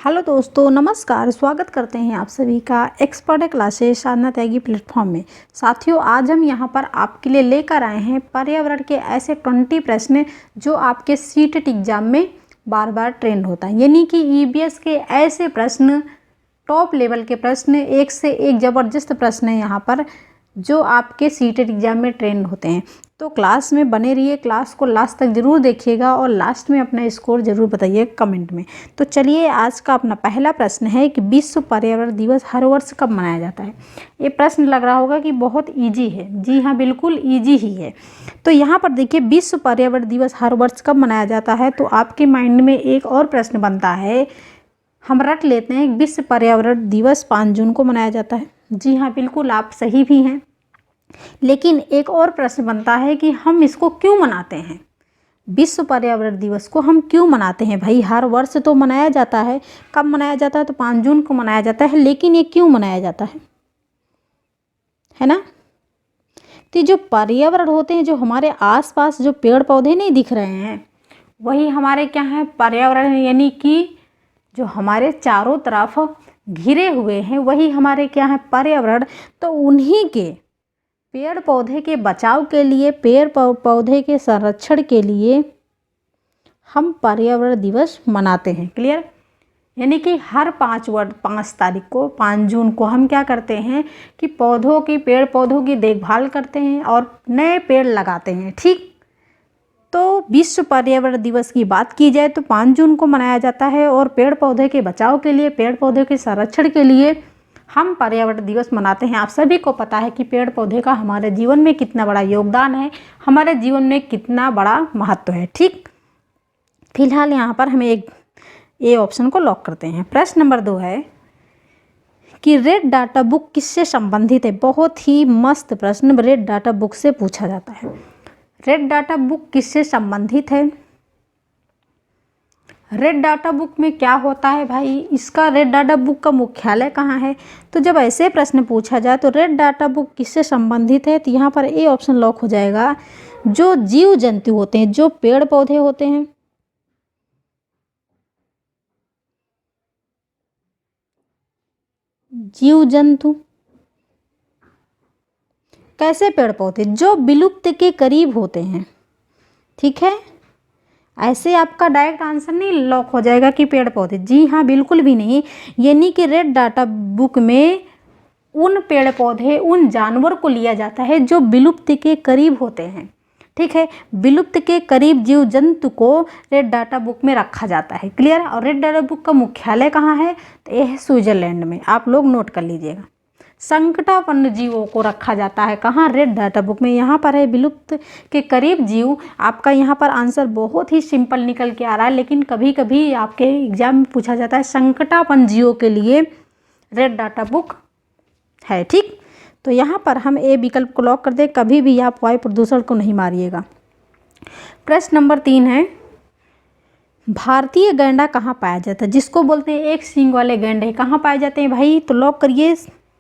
Hello दोस्तों, नमस्कार। स्वागत करते हैं आप सभी का एक्सपर्ट क्लासेस साधना त्यागी प्लेटफॉर्म में। साथियों, आज हम यहां पर आपके लिए लेकर आए हैं पर्यावरण के ऐसे 20 प्रश्न जो आपके सीटेट एग्जाम में बार बार ट्रेंड होता है। यानी कि ईबीएस के ऐसे प्रश्न, टॉप लेवल के प्रश्न, एक से एक ज़बरदस्त प्रश्न है यहाँ पर जो आपके सीटेट एग्जाम में ट्रेंड होते हैं। तो क्लास में बने रहिए, क्लास को लास्ट तक ज़रूर देखिएगा और लास्ट में अपना स्कोर ज़रूर बताइए कमेंट में। तो चलिए, आज का अपना पहला प्रश्न है कि विश्व पर्यावरण दिवस हर वर्ष कब मनाया जाता है। ये प्रश्न लग रहा होगा कि बहुत ईजी है। जी हाँ, बिल्कुल ईजी ही है। तो यहाँ पर देखिए, विश्व पर्यावरण दिवस हर वर्ष कब मनाया जाता है, तो आपके माइंड में एक और प्रश्न बनता है। हम रट लेते हैं, विश्व पर्यावरण दिवस 5 जून को मनाया जाता है। जी हाँ, बिल्कुल आप सही भी हैं। लेकिन एक और प्रश्न बनता है कि हम इसको क्यों मनाते हैं। विश्व पर्यावरण दिवस को हम क्यों मनाते हैं भाई। हर वर्ष तो मनाया जाता है। कब मनाया जाता है, तो 5 जून को मनाया जाता है। लेकिन ये क्यों मनाया जाता है ना। तो जो पर्यावरण होते हैं, जो हमारे आसपास जो पेड़ पौधे नहीं दिख रहे हैं, वही हमारे क्या है, पर्यावरण। यानी कि जो हमारे चारों तरफ घिरे हुए हैं, वही हमारे क्या है, पर्यावरण। तो उन्हीं के पेड़ पौधे के बचाव के लिए, पेड़ पौधे के संरक्षण के लिए हम पर्यावरण दिवस मनाते हैं। क्लियर। यानी कि हर 5 तारीख को, 5 जून को हम क्या करते हैं कि पेड़ पौधों की देखभाल करते हैं और नए पेड़ लगाते हैं। ठीक। तो विश्व पर्यावरण दिवस की बात की जाए तो 5 जून को मनाया जाता है और पेड़ पौधे के बचाव के लिए, पेड़ पौधे के संरक्षण के लिए हम पर्यावरण दिवस मनाते हैं। आप सभी को पता है कि पेड़ पौधे का हमारे जीवन में कितना बड़ा योगदान है, हमारे जीवन में कितना बड़ा महत्व है। ठीक। फिलहाल यहाँ पर हमें एक ए ऑप्शन को लॉक करते हैं। प्रश्न नंबर 2 है कि रेड डाटा बुक किससे संबंधित है। बहुत ही मस्त प्रश्न रेड डाटा बुक से पूछा जाता है। रेड डाटा बुक किससे संबंधित है। रेड डाटा बुक में क्या होता है भाई, इसका रेड डाटा बुक का मुख्यालय कहाँ है। तो जब ऐसे प्रश्न पूछा जाए तो रेड डाटा बुक किससे संबंधित है, तो यहाँ पर ए ऑप्शन लॉक हो जाएगा। जो जीव जंतु होते हैं, जो पेड़ पौधे होते हैं, जीव जंतु कैसे, पेड़ पौधे जो विलुप्त के करीब होते हैं। ठीक है। ऐसे आपका डायरेक्ट आंसर नहीं लॉक हो जाएगा कि पेड़ पौधे। जी हाँ, बिल्कुल भी नहीं। यानी कि रेड डाटा बुक में उन पेड़ पौधे, उन जानवर को लिया जाता है जो विलुप्त के करीब होते हैं। ठीक है। विलुप्त के करीब जीव जंतु को रेड डाटा बुक में रखा जाता है। क्लियर। और रेड डाटा बुक का मुख्यालय कहाँ है, तो यह है स्विट्जरलैंड में। आप लोग नोट कर लीजिएगा। संकटापन्न जीवों को रखा जाता है कहाँ, रेड डाटा बुक में। यहाँ पर है विलुप्त के करीब जीव। आपका यहाँ पर आंसर बहुत ही सिंपल निकल के आ रहा है, लेकिन कभी कभी आपके एग्जाम में पूछा जाता है संकटापन्न जीवों के लिए रेड डाटा बुक है। ठीक। तो यहाँ पर हम ए विकल्प को लॉक कर दें। कभी भी आप वायु प्रदूषण को नहीं मारिएगा। प्रश्न नंबर 3 है, भारतीय गैंडा कहाँ पाया जाता है, जिसको बोलते हैं एक सींग वाले गैंडे, कहाँ पाए जाते हैं भाई। तो लॉक करिए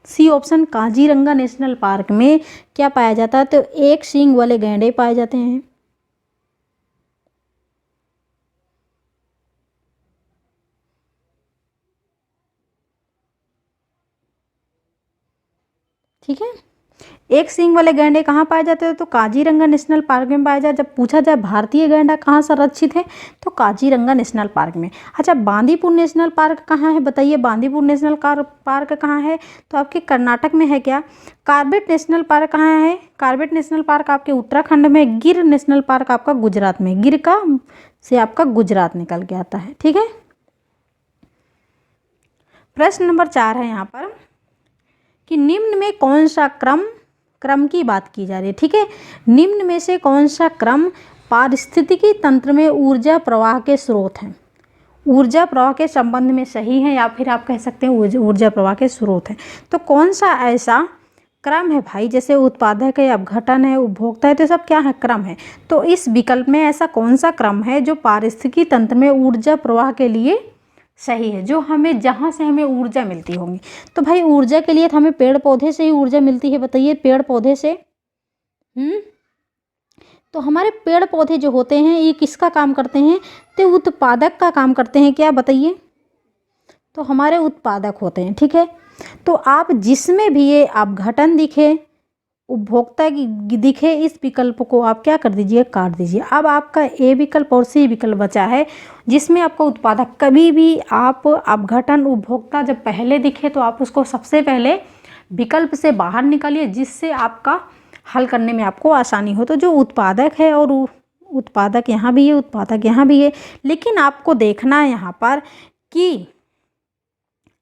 C option, Kaziranga national park में क्या पाया जाता है, तो एक सींग वाले गैंडे पाए जाते हैं। ठीक है। एक सींग वाले गैंडे कहाँ पाए जाते हैं, तो काजीरंगा नेशनल पार्क में पाया जाए। जब पूछा जाए भारतीय गैंडा कहाँ संरक्षित है, तो काजीरंगा नेशनल पार्क में। अच्छा, बांदीपुर नेशनल पार्क कहाँ है बताइए। बांदीपुर नेशनल पार्क कहाँ है, तो आपके कर्नाटक में है क्या। कार्बेट नेशनल पार्क कहाँ है, कार्बेट नेशनल पार्क आपके उत्तराखंड में। गिर नेशनल पार्क आपका गुजरात में। गिर का से आपका गुजरात निकल के आता है। ठीक है। प्रश्न नंबर 4 है यहाँ पर कि निम्न में कौन सा क्रम की बात की जा रही है। ठीक है। निम्न में से कौन सा क्रम पारिस्थितिकी तंत्र में ऊर्जा प्रवाह के स्रोत हैं। ऊर्जा प्रवाह के संबंध में सही है, या फिर आप कह सकते हैं ऊर्जा प्रवाह के स्रोत हैं। तो कौन सा ऐसा क्रम है भाई, जैसे उत्पादक है, अपघटन है, उपभोक्ता है, तो सब क्या है, क्रम है। तो इस विकल्प में ऐसा कौन सा क्रम है जो पारिस्थितिकी तंत्र में ऊर्जा प्रवाह के लिए सही है, जो हमें, जहाँ से हमें ऊर्जा मिलती होगी। तो भाई ऊर्जा के लिए तो हमें पेड़ पौधे से ही ऊर्जा मिलती है। बताइए, पेड़ पौधे से। तो हमारे पेड़ पौधे जो होते हैं, ये किसका काम करते हैं, तो उत्पादक का काम करते हैं। क्या बताइए, तो हमारे उत्पादक होते हैं, ठीक है। तो आप जिसमें भी ये अपघटन दिखे, उपभोक्ता की दिखे, इस विकल्प को आप क्या कर दीजिए, काट दीजिए। अब आपका ए विकल्प और सी विकल्प बचा है, जिसमें आपका उत्पादक, कभी भी आप अपघटन उपभोक्ता जब पहले दिखे तो आप उसको सबसे पहले विकल्प से बाहर निकालिए, जिससे आपका हल करने में आपको आसानी हो। तो जो उत्पादक है, और उत्पादक यहाँ भी है, उत्पादक यहाँ भी है, लेकिन आपको देखना है यहाँ पर कि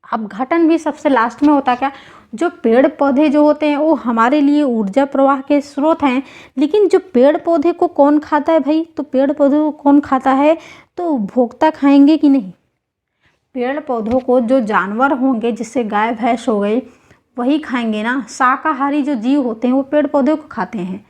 अपघटन भी सबसे लास्ट में होता क्या, जो पेड़ पौधे जो होते हैं वो हमारे लिए ऊर्जा प्रवाह के स्रोत हैं, लेकिन जो पेड़ पौधे को कौन खाता है भाई, तो पेड़ पौधों को कौन खाता है, तो उपभोक्ता खाएंगे कि नहीं। पेड़ पौधों को जो जानवर होंगे, जिससे गाय भैंस हो गई, वही खाएंगे ना। शाकाहारी जो जीव होते हैं वो पेड़ पौधों को खाते हैं,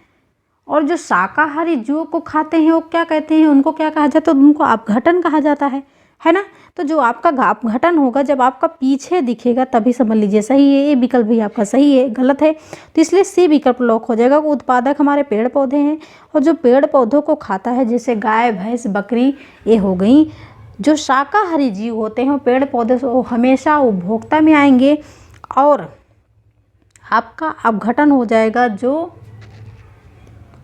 और जो शाकाहारी जीवों को खाते हैं वो क्या कहते हैं, उनको क्या कहा जाता है, उनको अपघटन कहा जाता है ना। तो जो आपका अपघटन होगा जब आपका पीछे दिखेगा तभी समझ लीजिए सही है। ये विकल्प भी आपका सही है, गलत है, तो इसलिए सी विकल्प लॉक हो जाएगा। उत्पादक हमारे पेड़ पौधे हैं, और जो पेड़ पौधों को खाता है, जैसे गाय भैंस बकरी ये हो गई। जो शाकाहारी जीव होते हैं वो पेड़ पौधे से हमेशा उपभोक्ता में आएंगे, और आपका अपघटन हो जाएगा, जो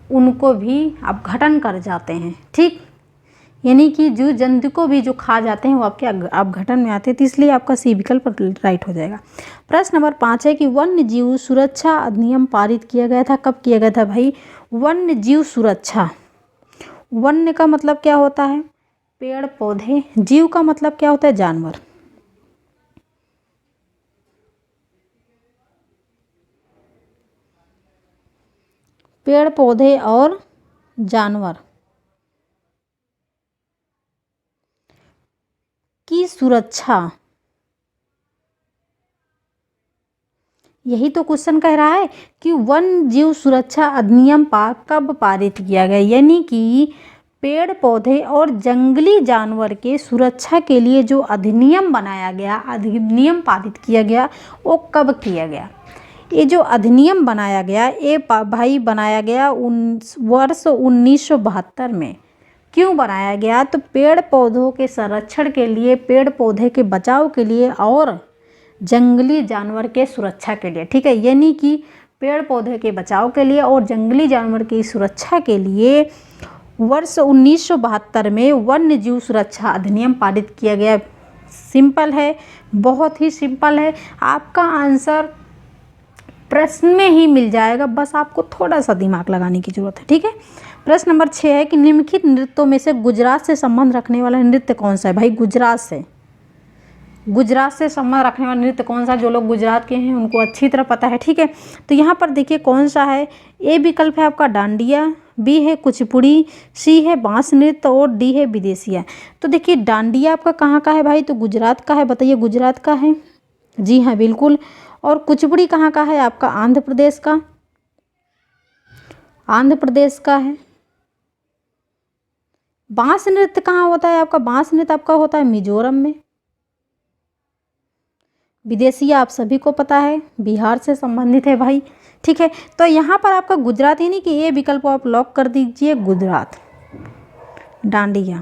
उनको भी अपघटन कर जाते हैं, ठीक। यानी कि जीव जंतु को भी जो खा जाते हैं वो आपके अपघटन में आते हैं, तो इसलिए आपका सी विकल्प राइट हो जाएगा। प्रश्न नंबर 5 है कि वन्य जीव सुरक्षा अधिनियम पारित किया गया था, कब किया गया था भाई। वन्य जीव सुरक्षा, वन्य का मतलब क्या होता है, पेड़ पौधे, जीव का मतलब क्या होता है, जानवर। पेड़ पौधे और जानवर की सुरक्षा, यही तो क्वेश्चन कह रहा है कि वन्य जीव सुरक्षा अधिनियम कब पारित किया गया, यानी कि पेड़ पौधे और जंगली जानवर के सुरक्षा के लिए जो अधिनियम बनाया गया, अधिनियम पारित किया गया, वो कब किया गया। ये जो अधिनियम बनाया गया, ये भाई बनाया गया वर्ष 1972 में। क्यों बनाया गया, तो पेड़ पौधों के संरक्षण के लिए, पेड़ पौधे के बचाव के लिए, और जंगली जानवर के सुरक्षा के लिए, ठीक है। यानी कि पेड़ पौधे के बचाव के लिए और जंगली जानवर की सुरक्षा के लिए वर्ष 1972 में वन्य जीव सुरक्षा अधिनियम पारित किया गया। सिंपल है, बहुत ही सिंपल है। आपका आंसर प्रश्न में ही मिल जाएगा, बस आपको थोड़ा सा दिमाग लगाने की जरूरत है, ठीक है। प्रश्न नंबर 6 है कि निम्नलिखित नृत्यों में से गुजरात से संबंध रखने वाला नृत्य कौन सा है भाई। गुजरात से संबंध रखने वाला नृत्य कौन सा, जो लोग गुजरात के हैं उनको अच्छी तरह पता है, ठीक है। तो यहाँ पर देखिए कौन सा है। ए विकल्प है आपका डांडिया, बी है कुचिपुड़ी, सी है बांस नृत्य, और डी है विदेशिया। तो देखिए डांडिया आपका कहाँ का है भाई, तो गुजरात का है, बताइए गुजरात का है, जी हाँ बिल्कुल। और कुचिपुड़ी कहाँ का है, आपका आंध्र प्रदेश का, आंध्र प्रदेश का है। बांस नृत्य कहाँ होता है आपका, बांस नृत्य आपका होता है मिजोरम में। विदेशिया आप सभी को पता है बिहार से संबंधित है भाई, ठीक है। तो यहाँ पर आपका गुजरात, यानी कि ये विकल्प को आप लॉक कर दीजिए, गुजरात, डांडिया।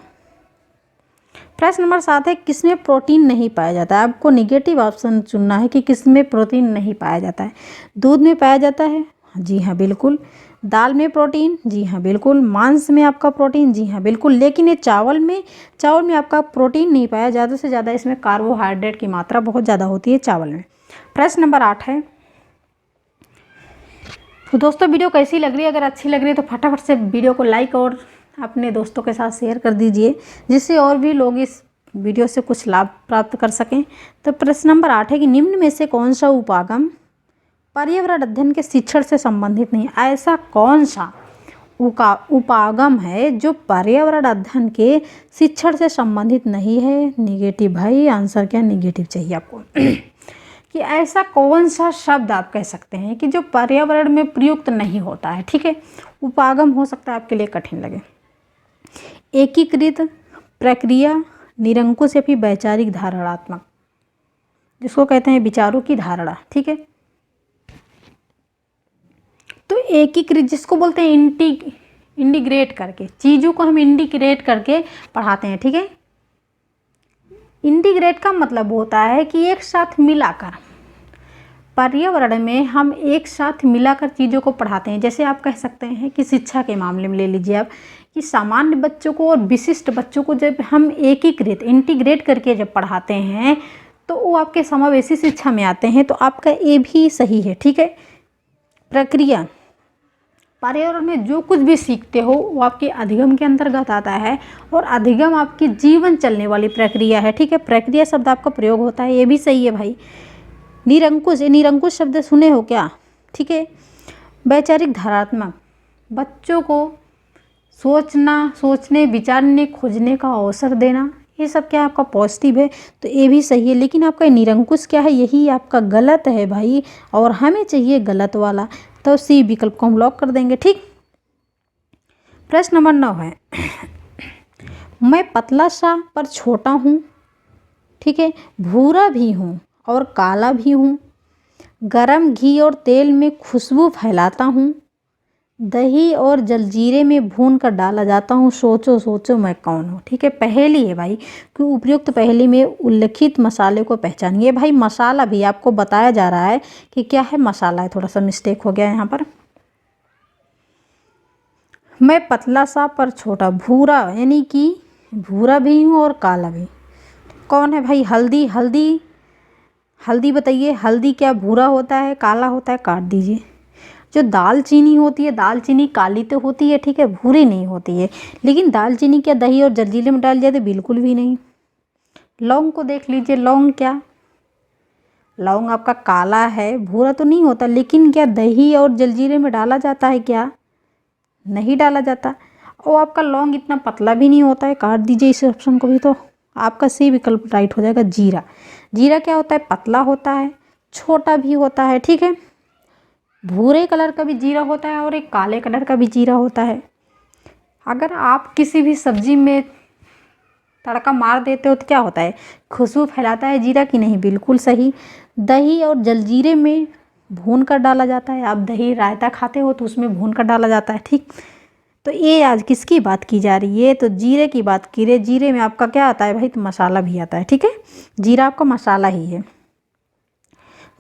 प्रश्न नंबर 7 है किसमें प्रोटीन नहीं पाया जाता है। आपको निगेटिव ऑप्शन चुनना है कि किसमें प्रोटीन नहीं पाया जाता है। दूध में पाया जाता है, जी हाँ बिल्कुल। दाल में प्रोटीन, जी हाँ बिल्कुल। मांस में आपका प्रोटीन, जी हाँ बिल्कुल। लेकिन ये चावल में आपका प्रोटीन नहीं पाया, ज़्यादा से ज़्यादा इसमें कार्बोहाइड्रेट की मात्रा बहुत ज़्यादा होती है चावल में। प्रश्न नंबर 8 है, तो दोस्तों वीडियो कैसी लग रही है, अगर अच्छी लग रही है तो फटाफट से वीडियो को लाइक और अपने दोस्तों के साथ शेयर कर दीजिए, जिससे और भी लोग इस वीडियो से कुछ लाभ प्राप्त कर सकें। तो प्रश्न नंबर 8 है कि निम्न में से कौन सा उपागम पर्यावरण अध्ययन के शिक्षण से संबंधित नहीं। ऐसा कौन सा उपागम है जो पर्यावरण अध्ययन के शिक्षण से संबंधित नहीं है। निगेटिव भाई, आंसर क्या निगेटिव चाहिए आपको कि ऐसा कौन सा शब्द आप कह सकते हैं कि जो पर्यावरण में प्रयुक्त नहीं होता है, ठीक है। उपागम हो सकता है आपके लिए कठिन लगे। एकीकृत प्रक्रिया, निरंकुश या फिर वैचारिक धारणात्मक, जिसको कहते हैं विचारों की धारणा, ठीक है। तो एकीकृत जिसको बोलते हैं इंटीग्रेट करके, चीज़ों को हम इंटीग्रेट करके पढ़ाते हैं, ठीक है। इंटीग्रेट का मतलब होता है कि एक साथ मिलाकर, पर्यावरण में हम एक साथ मिलाकर चीज़ों को पढ़ाते हैं। जैसे आप कह सकते हैं कि शिक्षा के मामले में ले लीजिए आप, कि सामान्य बच्चों को और विशिष्ट बच्चों को जब हम एकीकृत इंटीग्रेट करके जब पढ़ाते हैं तो वो आपके समावेशी शिक्षा में आते हैं। तो आपका ये भी सही है, ठीक है। प्रक्रिया, पर्यावरण में जो कुछ भी सीखते हो वो आपके अधिगम के अंतर्गत आता है, और अधिगम आपकी जीवन चलने वाली प्रक्रिया है, ठीक है। प्रक्रिया शब्द आपका प्रयोग होता है, ये भी सही है भाई। निरंकुश, ये निरंकुश शब्द सुने हो क्या, ठीक है। वैचारिक धारात्मक, बच्चों को सोचना, सोचने, विचारने, खोजने का अवसर देना, ये सब क्या आपका पॉजिटिव है, तो ये भी सही है। लेकिन आपका निरंकुश क्या है, यही आपका गलत है भाई, और हमें चाहिए गलत वाला, तो सी विकल्प को हम लॉक कर देंगे, ठीक। प्रश्न नंबर 9 है मैं पतला सा पर छोटा हूँ, ठीक है, भूरा भी हूँ और काला भी हूँ, गरम घी और तेल में खुशबू फैलाता हूँ, दही और जलजीरे में भून कर डाला जाता हूँ, सोचो सोचो मैं कौन हूँ, ठीक है। पहेली है भाई, कि उपयुक्त पहेली में उल्लिखित मसाले को पहचानिए। भाई मसाला भी आपको बताया जा रहा है कि क्या है, मसाला है, थोड़ा सा मिस्टेक हो गया यहाँ पर। मैं पतला सा पर छोटा, भूरा यानी कि भूरा भी हूँ और काला भी, कौन है भाई, हल्दी। हल्दी, हल्दी बताइए, हल्दी क्या भूरा होता है, काला होता है, काट दीजिए। जो दालचीनी होती है, दालचीनी काली तो होती है, ठीक है, भूरी नहीं होती है। लेकिन दालचीनी क्या दही और जलजीरे में डाल जाए, बिल्कुल भी नहीं। लौंग को देख लीजिए, लौंग क्या, लौंग आपका काला है, भूरा तो नहीं होता, लेकिन क्या दही और जलजीरे में डाला जाता है क्या, नहीं डाला जाता। और आपका लौंग इतना पतला भी नहीं होता है, काट दीजिए इस ऑप्शन को भी। तो आपका सी विकल्प राइट हो जाएगा। जीरा, जीरा क्या होता है, पतला होता है, छोटा भी होता है, ठीक है। भूरे कलर का भी जीरा होता है और एक काले कलर का भी जीरा होता है। अगर आप किसी भी सब्जी में तड़का मार देते हो तो क्या होता है, खुशबू फैलाता है जीरा की, नहीं, बिल्कुल सही। दही और जलजीरे में भून कर डाला जाता है, आप दही रायता खाते हो तो उसमें भून कर डाला जाता है, ठीक। तो ये आज किसकी बात की जा रही है, तो जीरे की बात की रही। जीरे में आपका क्या आता है भाई, तो मसाला भी आता है, ठीक है, जीरा आपका मसाला ही है।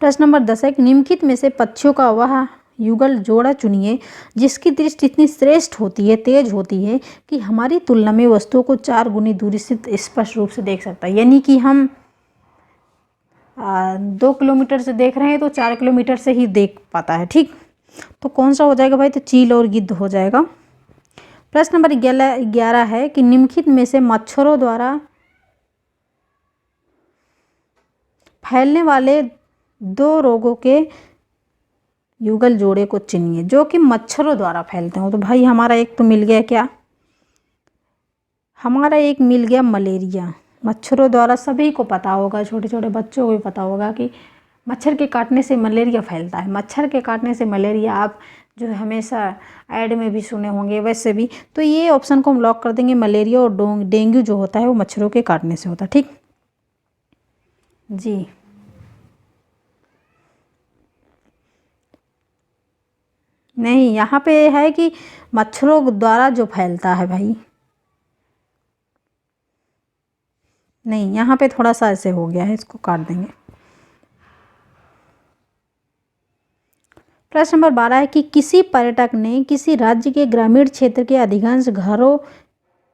प्रश्न नंबर 10 है, निम्नलिखित में से पक्षियों का वह युगल जोड़ा चुनिए जिसकी दृष्टि इतनी श्रेष्ठ होती है, तेज होती है कि हमारी तुलना में वस्तुओं को 4 गुनी दूरी से स्पष्ट रूप से देख सकता है। यानी कि हम 2 किलोमीटर से देख रहे हैं तो 4 किलोमीटर से ही देख पाता है, ठीक। तो कौन सा हो जाएगा भाई, तो चील और गिद्ध हो जाएगा। प्रश्न नंबर 11 है कि निम्नलिखित में से मच्छरों द्वारा फैलने वाले 2 रोगों के युगल जोड़े को चुनिए जो कि मच्छरों द्वारा फैलते हो। तो भाई हमारा एक तो मिल गया, क्या, हमारा एक मिल गया मलेरिया। मच्छरों द्वारा सभी को पता होगा, छोटे छोटे बच्चों को भी पता होगा कि मच्छर के काटने से मलेरिया फैलता है। मच्छर के काटने से मलेरिया आप जो हमेशा ऐड में भी सुने होंगे वैसे भी। तो ये ऑप्शन को हम लॉक कर देंगे, मलेरिया और डेंगू जो होता है वो मच्छरों के काटने से होता है, ठीक जी। नहीं, यहाँ पे है कि मच्छरों द्वारा जो फैलता है भाई, नहीं, यहाँ पे थोड़ा सा ऐसे हो गया है, इसको काट देंगे। प्रश्न नंबर 12 है कि किसी पर्यटक ने किसी राज्य के ग्रामीण क्षेत्र के अधिकांश घरों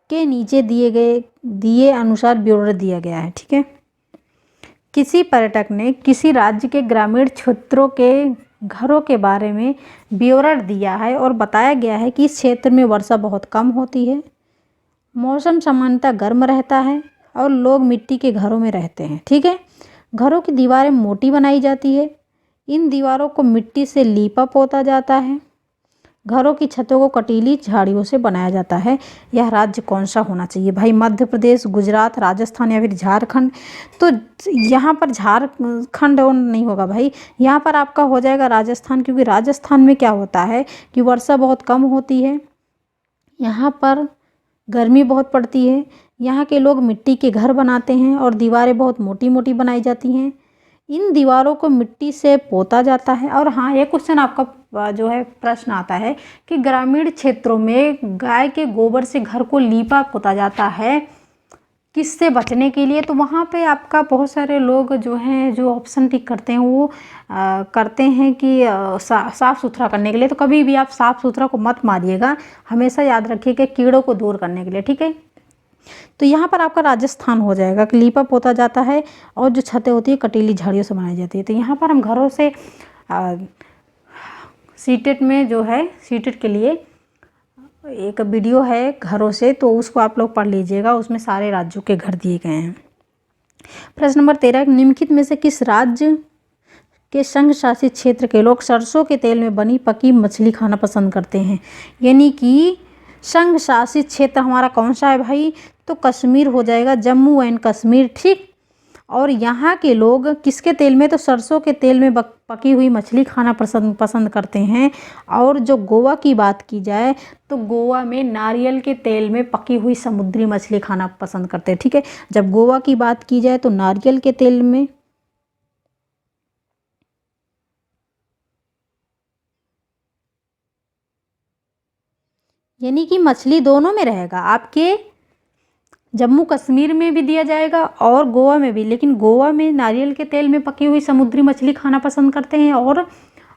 के नीचे दिए अनुसार ब्यौरा दिया गया है, ठीक है। किसी पर्यटक ने किसी राज्य के ग्रामीण क्षेत्रों के घरों के बारे में ब्यौरा दिया है और बताया गया है कि इस क्षेत्र में वर्षा बहुत कम होती है, मौसम सामान्यतः गर्म रहता है और लोग मिट्टी के घरों में रहते हैं, ठीक है। घरों की दीवारें मोटी बनाई जाती है, इन दीवारों को मिट्टी से लीपा पोता जाता है, घरों की छतों को कटीली झाड़ियों से बनाया जाता है। यह राज्य कौन सा होना चाहिए भाई, मध्य प्रदेश, गुजरात, राजस्थान या फिर झारखंड। तो यहाँ पर झारखंड नहीं होगा भाई, यहाँ पर आपका हो जाएगा राजस्थान, क्योंकि राजस्थान में क्या होता है कि वर्षा बहुत कम होती है, यहाँ पर गर्मी बहुत पड़ती है, यहाँ के लोग मिट्टी के घर बनाते हैं और दीवारें बहुत मोटी मोटी बनाई जाती हैं, इन दीवारों को मिट्टी से पोता जाता है। और हाँ, ये क्वेश्चन आपका जो है प्रश्न आता है कि ग्रामीण क्षेत्रों में गाय के गोबर से घर को लीपा पोता जाता है, किससे बचने के लिए, तो वहाँ पे आपका बहुत सारे लोग जो हैं जो ऑप्शन टिक करते हैं वो करते हैं कि साफ़ सुथरा करने के लिए। तो कभी भी आप साफ़ सुथरा को मत मारिएगा, हमेशा याद रखिए कि कीड़ों को दूर करने के लिए, ठीक है। तो यहाँ पर आपका राजस्थान हो जाएगा कि लीपा पोता जाता है और जो छतें होती है कटीली झाड़ियों से बनाई जाती है। तो यहाँ पर हम घरों से सीटेट में जो है सीटेट के लिए एक वीडियो है घरों से, तो उसको आप लोग पढ़ लीजिएगा, उसमें सारे राज्यों के घर दिए गए हैं। प्रश्न नंबर 13, निम्नलिखित में से किस राज्य के संघ शासित क्षेत्र के लोग सरसों के तेल में बनी पकी मछली खाना पसंद करते हैं? यानी कि संघ शासित क्षेत्र हमारा कौन सा है भाई? तो कश्मीर हो जाएगा, जम्मू एंड कश्मीर, ठीक। और यहाँ के लोग किसके तेल में? तो सरसों के तेल में पकी हुई मछली खाना पसंद करते हैं। और जो गोवा की बात की जाए तो गोवा में नारियल के तेल में पकी हुई समुद्री मछली खाना पसंद करते हैं, ठीक है। जब गोवा की बात की जाए तो नारियल के तेल में, यानी कि मछली दोनों में रहेगा, आपके जम्मू कश्मीर में भी दिया जाएगा और गोवा में भी, लेकिन गोवा में नारियल के तेल में पकी हुई समुद्री मछली खाना पसंद करते हैं और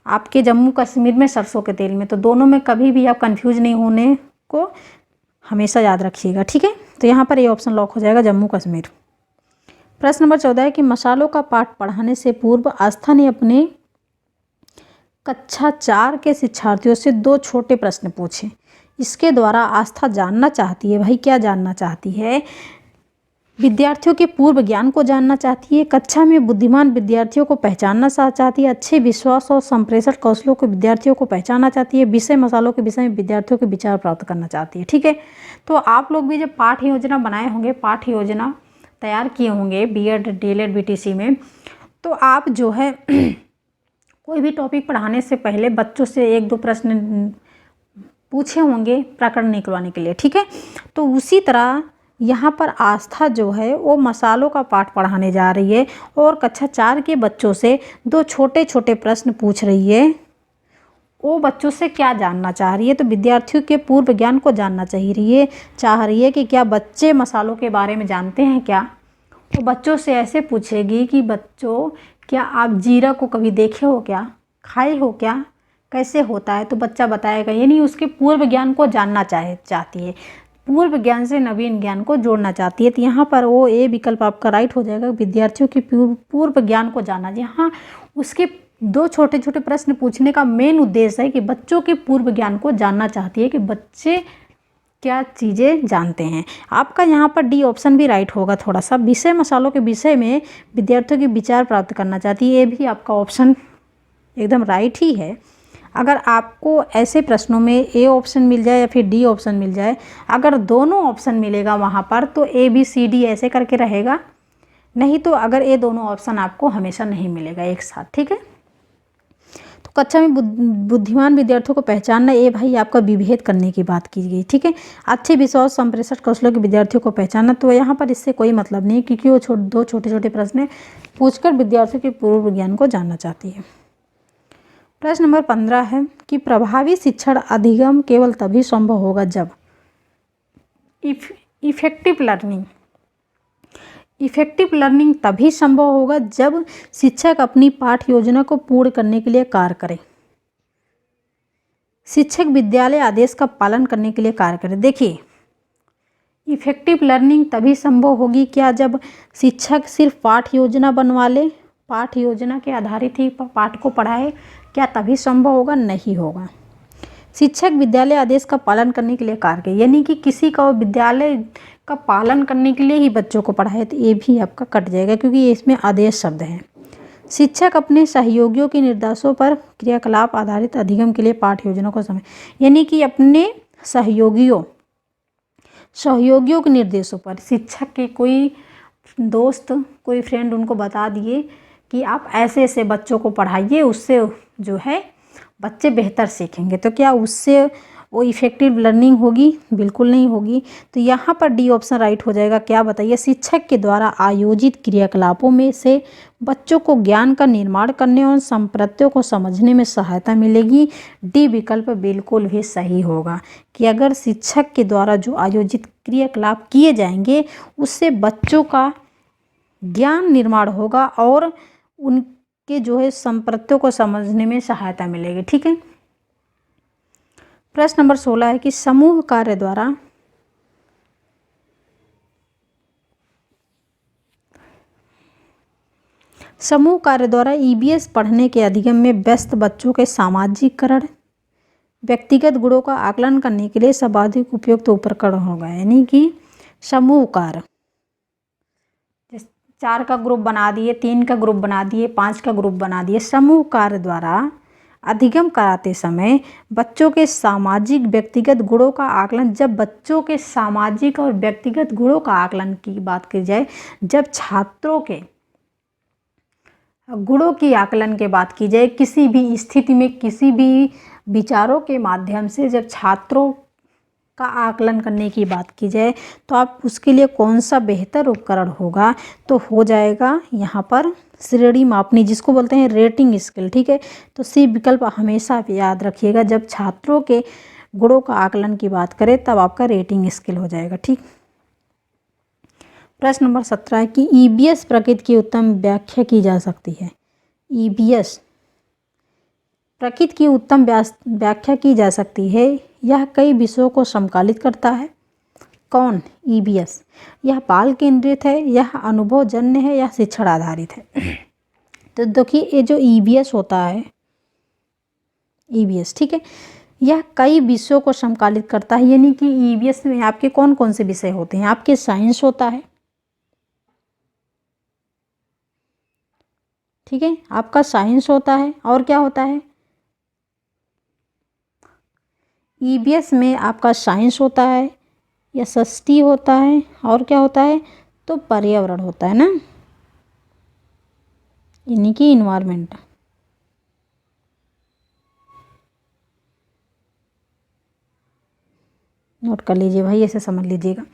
आपके जम्मू कश्मीर में सरसों के तेल में। तो दोनों में कभी भी आप कंफ्यूज नहीं होने को हमेशा याद रखिएगा, ठीक है। तो यहाँ पर ये ऑप्शन लॉक हो जाएगा, जम्मू कश्मीर। प्रश्न नंबर 14 है कि मसालों का पाठ पढ़ाने से पूर्व आस्था ने अपने कक्षा 4 के शिक्षार्थियों से 2 छोटे प्रश्न पूछे। इसके द्वारा आस्था जानना चाहती है, भाई क्या जानना चाहती है? विद्यार्थियों के पूर्व ज्ञान को जानना चाहती है, कक्षा में बुद्धिमान विद्यार्थियों को पहचानना चाहती है, अच्छे विश्वास और संप्रेषण कौशलों के विद्यार्थियों को पहचानना चाहती है, विषय मसालों के विषय में विद्यार्थियों के विचार प्राप्त करना चाहती है, ठीक है। तो आप लोग भी जब पाठ योजना बनाए होंगे, पाठ योजना तैयार किए होंगे बीएड डीएलएड बीटीसी में, तो आप जो है कोई भी टॉपिक पढ़ाने से पहले बच्चों से 1-2 प्रश्न पूछे होंगे प्रकरण निकलवाने के लिए, ठीक है। तो उसी तरह यहाँ पर आस्था जो है वो मसालों का पाठ पढ़ाने जा रही है और कक्षा 4 के बच्चों से 2 छोटे छोटे प्रश्न पूछ रही है। वो बच्चों से क्या जानना चाह रही है? तो विद्यार्थियों के पूर्व ज्ञान को जानना चाह रही है कि क्या बच्चे मसालों के बारे में जानते हैं क्या। तो बच्चों से ऐसे पूछेगी कि बच्चों क्या आप जीरा को कभी देखे हो क्या, खाए हो क्या, कैसे होता है? तो बच्चा बताएगा, यानी उसके पूर्व ज्ञान को जानना चाहती है, पूर्व ज्ञान से नवीन ज्ञान को जोड़ना चाहती है। तो यहाँ पर वो ए विकल्प आपका राइट हो जाएगा, विद्यार्थियों के पूर्व ज्ञान को जानना। यहाँ उसके 2 छोटे छोटे प्रश्न पूछने का मेन उद्देश्य है कि बच्चों के पूर्व ज्ञान को जानना चाहती है कि बच्चे क्या चीज़ें जानते हैं। आपका यहाँ पर डी ऑप्शन भी राइट होगा थोड़ा सा, विषय मसालों के विषय में विद्यार्थियों के विचार प्राप्त करना चाहती है, ये भी आपका ऑप्शन एकदम राइट ही है। अगर आपको ऐसे प्रश्नों में ए ऑप्शन मिल जाए या फिर डी ऑप्शन मिल जाए, अगर दोनों ऑप्शन मिलेगा वहाँ पर तो ए बी सी डी ऐसे करके रहेगा, नहीं तो अगर ये दोनों ऑप्शन आपको हमेशा नहीं मिलेगा एक साथ, ठीक है। तो कक्षा में बुद्धिमान विद्यार्थियों को पहचानना, ये भाई आपका विभेद करने की बात की गई, ठीक है। अच्छे विश्वास संप्रेषण कौशलों के विद्यार्थियों को पहचानना, तो यहाँ पर इससे कोई मतलब नहीं, क्योंकि वो 2 छोटे छोटे प्रश्न पूछकर विद्यार्थियों के पूर्व ज्ञान को जानना चाहती है। प्रश्न नंबर 15 है कि प्रभावी शिक्षण अधिगम केवल तभी संभव होगा जब इफेक्टिव लर्निंग तभी संभव होगा जब शिक्षक अपनी पाठ योजना को पूर्ण करने के लिए कार्य करे, शिक्षक विद्यालय आदेश का पालन करने के लिए कार्य करे। देखिए, इफेक्टिव लर्निंग तभी संभव होगी क्या? जब शिक्षक सिर्फ पाठ योजना बनवा ले, पाठ योजना के आधारित ही पाठ को पढ़ाए, क्या तभी संभव होगा? नहीं होगा। शिक्षक विद्यालय आदेश का पालन करने के लिए कार्य करे, यानी कि किसी का विद्यालय का पालन करने के लिए ही बच्चों को पढ़ाए, तो ये भी आपका कट जाएगा क्योंकि इसमें आदेश शब्द है। शिक्षक अपने सहयोगियों के निर्देशों पर क्रियाकलाप आधारित अधिगम के लिए पाठ योजना को समय, यानी कि अपने सहयोगियों के निर्देशों पर शिक्षक के कोई दोस्त, कोई फ्रेंड उनको बता दिए कि आप ऐसे ऐसे बच्चों को पढ़ाइए, उससे जो है बच्चे बेहतर सीखेंगे। तो क्या उससे वो इफ़ेक्टिव लर्निंग होगी? बिल्कुल नहीं होगी। तो यहाँ पर डी ऑप्शन राइट हो जाएगा। क्या बताइए? शिक्षक के द्वारा आयोजित क्रियाकलापों में से बच्चों को ज्ञान का निर्माण करने और संप्रत्यों को समझने में सहायता मिलेगी। डी विकल्प बिल्कुल भी सही होगा कि अगर शिक्षक के द्वारा जो आयोजित क्रियाकलाप किए जाएंगे उससे बच्चों का ज्ञान निर्माण होगा और उनके जो है संप्रत्यों को समझने में सहायता मिलेगी। ठीक है। प्रश्न नंबर 16 है कि समूह कार्य द्वारा ईबीएस पढ़ने के अधिगम में व्यस्त बच्चों के सामाजिकरण व्यक्तिगत गुणों का आकलन करने के लिए सर्वाधिक उपयुक्त उपकरण होगा। यानी कि समूह कार्य 4 का ग्रुप बना दिए, 3 का ग्रुप बना दिए, 5 का ग्रुप बना दिए। समूह कार्य द्वारा अधिगम कराते समय बच्चों के सामाजिक व्यक्तिगत गुणों का आकलन, जब बच्चों के सामाजिक और व्यक्तिगत गुणों का आकलन की बात की जाए, जब छात्रों के गुणों की आकलन के बात की जाए, किसी भी स्थिति में किसी भी विचारों के माध्यम से जब छात्रों का आकलन करने की बात की जाए तो आप उसके लिए कौन सा बेहतर उपकरण होगा? तो हो जाएगा यहाँ पर श्रेणी मापनी, जिसको बोलते हैं रेटिंग स्केल। ठीक है। तो सी विकल्प हमेशा याद रखिएगा, जब छात्रों के गुणों का आकलन की बात करें तब आपका रेटिंग स्केल हो जाएगा। ठीक। प्रश्न नंबर 17 है कि ईबीएस प्रकृति की उत्तम व्याख्या की जा सकती है। ईबीएस प्रकृति की उत्तम व्याख्या की जा सकती है। यह कई विषयों को समकालित करता है। कौन? ईबीएस। यह बाल केंद्रित है, यह अनुभवजन्य है, या शिक्षण आधारित है? तो देखिए ये जो ईबीएस होता है, ईबीएस, ठीक है, यह कई विषयों को समकालित करता है। यानी कि ईबीएस में आपके कौन कौन से विषय होते हैं? आपके साइंस होता है, ठीक है, आपका साइंस होता है, और क्या होता है? ईबीएस में आपका साइंस होता है, एसएसटी होता है, और क्या होता है? तो पर्यावरण होता है ना, यानी कि इन्वायरमेंट। नोट कर लीजिए भाई, ऐसे समझ लीजिएगा।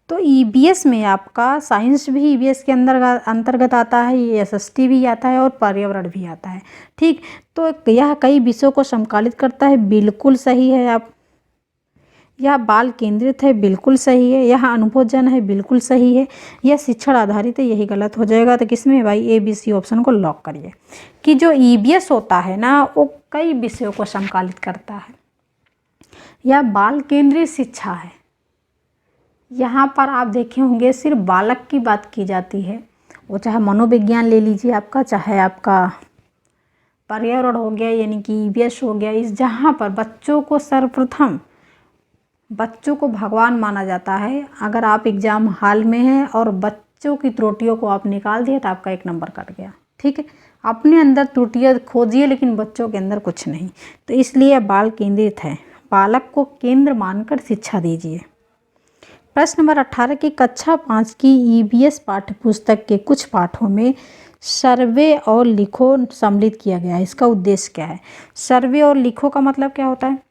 तो ईबीएस में आपका साइंस भी ईबीएस के अंतर्गत आता है, एसएसटी भी आता है और पर्यावरण भी आता है। ठीक। तो यह कई विषयों को समकालित करता है, बिल्कुल सही है। आप यह बाल केंद्रित है, बिल्कुल सही है। यह अनुभवजन है, बिल्कुल सही है। यह शिक्षण आधारित है, यही गलत हो जाएगा। तो किसमें भाई? ए बी सी ऑप्शन को लॉक करिए कि जो ईबीएस होता है ना वो कई विषयों को समकालित करता है। यह बाल केंद्रित शिक्षा है। यहाँ पर आप देखे होंगे सिर्फ बालक की बात की जाती है, वो चाहे मनोविज्ञान ले लीजिए आपका, चाहे आपका पर्यावरण हो गया, यानी कि ईबीएस हो गया। इस जहाँ पर बच्चों को सर्वप्रथम बच्चों को भगवान माना जाता है। अगर आप एग्ज़ाम हॉल में हैं और बच्चों की त्रुटियों को आप निकाल दिए तो आपका 1 नंबर कट गया। ठीक है। अपने अंदर त्रुटियाँ खोजिए लेकिन बच्चों के अंदर कुछ नहीं। तो इसलिए बाल केंद्रित है, बालक को केंद्र मानकर शिक्षा दीजिए। प्रश्न नंबर 18 की कक्षा 5 की ईबीएस पाठ्यपुस्तक के कुछ पाठों में सर्वे और लिखो सम्मिलित किया गया है। इसका उद्देश्य क्या है? सर्वे और लिखो का मतलब क्या होता है?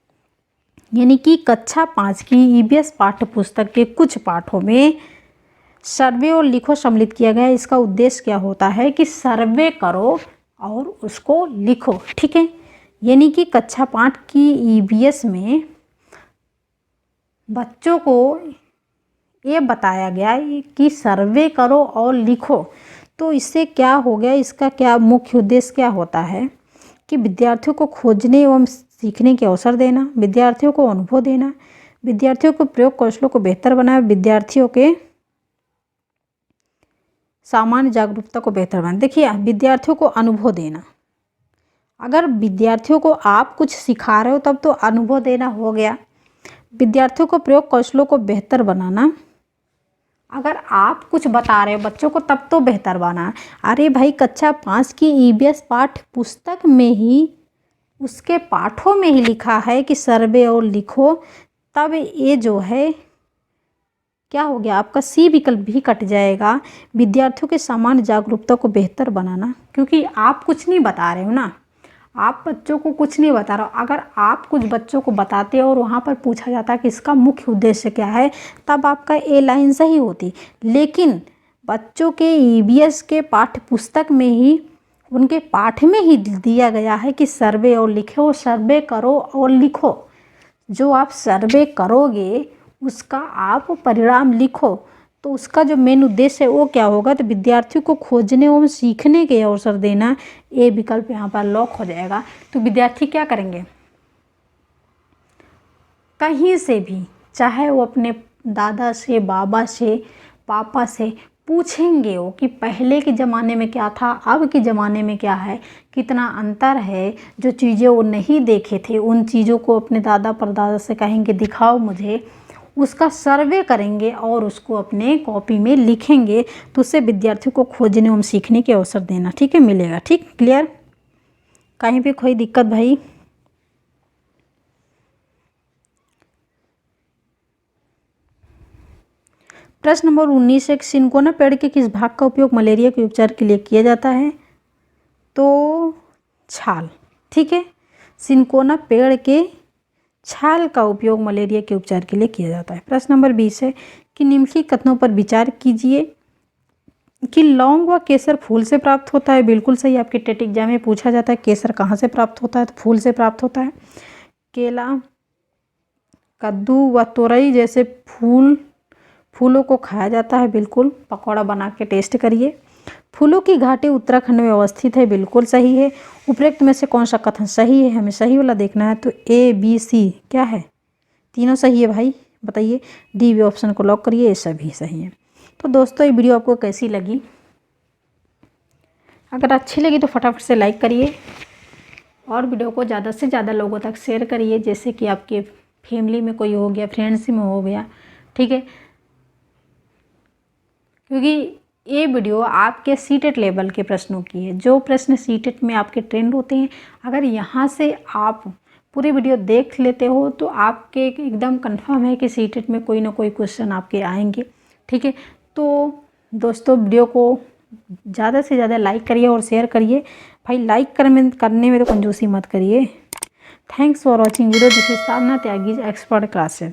यानी कि कक्षा 5 की ईबीएस पाठ्यपुस्तक के कुछ पाठों में सर्वे और लिखो सम्मिलित किया गया है। इसका उद्देश्य क्या होता है कि सर्वे करो और उसको लिखो। ठीक है। यानी कि कक्षा 5 की ईबीएस में बच्चों को ये बताया गया है कि सर्वे करो और लिखो। तो इससे क्या हो गया? इसका क्या मुख्य उद्देश्य क्या होता है कि विद्यार्थियों को खोजने एवं सीखने के अवसर देना, विद्यार्थियों को अनुभव देना, विद्यार्थियों को प्रयोग कौशलों को बेहतर बनाना, विद्यार्थियों के सामान्य जागरूकता को बेहतर बनाना। देखिए, विद्यार्थियों को अनुभव देना, अगर विद्यार्थियों को आप कुछ सिखा रहे हो तब तो अनुभव देना हो गया। विद्यार्थियों को प्रयोग कौशलों को बेहतर बनाना, अगर आप कुछ बता रहे हो बच्चों को तब तो बेहतर बना। अरे भाई, कक्षा 5 की ईबीएस पाठ्य पुस्तक में ही, उसके पाठों में ही लिखा है कि सर्वे और लिखो, तब ये जो है क्या हो गया? आपका सी विकल्प भी कट जाएगा। विद्यार्थियों के सामान्य जागरूकता को बेहतर बनाना, क्योंकि आप कुछ नहीं बता रहे हो ना, आप बच्चों को कुछ नहीं बता रहे हो। अगर आप कुछ बच्चों को बताते और वहाँ पर पूछा जाता कि इसका मुख्य उद्देश्य क्या है, तब आपका ए लाइन सही होती। लेकिन बच्चों के ईवीएस के पाठ्य पुस्तक में ही, उनके पाठ में ही दिया गया है कि सर्वे और लिखो, सर्वे करो और लिखो। जो आप सर्वे करोगे उसका आप परिणाम लिखो, तो उसका जो मेन उद्देश्य है वो क्या होगा, तो विद्यार्थियों को खोजने एवं सीखने के अवसर देना। ए विकल्प यहाँ पर लॉक हो जाएगा। तो विद्यार्थी क्या करेंगे, कहीं से भी, चाहे वो अपने दादा से, बाबा से, पापा से पूछेंगे वो कि पहले के ज़माने में क्या था, अब के ज़माने में क्या है, कितना अंतर है। जो चीज़ें वो नहीं देखे थे उन चीज़ों को अपने दादा परदादा से कहेंगे दिखाओ मुझे, उसका सर्वे करेंगे और उसको अपने कॉपी में लिखेंगे। तो उससे विद्यार्थियों को खोजने एवं सीखने के अवसर देना, ठीक है, मिलेगा। ठीक, क्लियर, कहीं पे कोई दिक्कत भाई? प्रश्न नंबर 19 है, सिनकोना पेड़ के किस भाग का उपयोग मलेरिया के उपचार के लिए किया जाता है? तो छाल, ठीक है, सिनकोना पेड़ के छाल का उपयोग मलेरिया के उपचार के लिए किया जाता है। प्रश्न नंबर 20 है कि निम्नलिखित कथनों पर विचार कीजिए कि लौंग व केसर फूल से प्राप्त होता है। बिल्कुल सही, आपके टेट एग्जाम में पूछा जाता है केसर कहाँ से प्राप्त होता है, तो फूल से प्राप्त होता है। केला, कद्दू व तोरई जैसे फूलों को खाया जाता है, बिल्कुल, पकौड़ा बना के टेस्ट करिए। फूलों की घाटी उत्तराखंड में अवस्थित है, बिल्कुल सही है। उपरोक्त में से कौन सा कथन सही है, हमें सही वाला देखना है। तो ए बी सी क्या है, तीनों सही है भाई, बताइए। डी वी ऑप्शन को लॉक करिए, ये सभी सही है। तो दोस्तों ये वीडियो आपको कैसी लगी? अगर अच्छी लगी तो फटाफट से लाइक करिए और वीडियो को ज़्यादा से ज़्यादा लोगों तक शेयर करिए, जैसे कि आपके फैमिली में कोई हो गया, फ्रेंड्स में हो गया, ठीक है। क्योंकि ये वीडियो आपके सीटेट लेवल के प्रश्नों की है। जो प्रश्न सीटेट में आपके ट्रेंड होते हैं, अगर यहाँ से आप पूरी वीडियो देख लेते हो तो आपके एकदम कंफर्म है कि सीटेट में कोई ना कोई क्वेश्चन आपके आएंगे, ठीक है। तो दोस्तों वीडियो को ज़्यादा से ज़्यादा लाइक करिए और शेयर करिए भाई। लाइक करने में तो कंजूसी मत करिए। Thanks for watching video. This is Sadhana Tyagi, expert classes.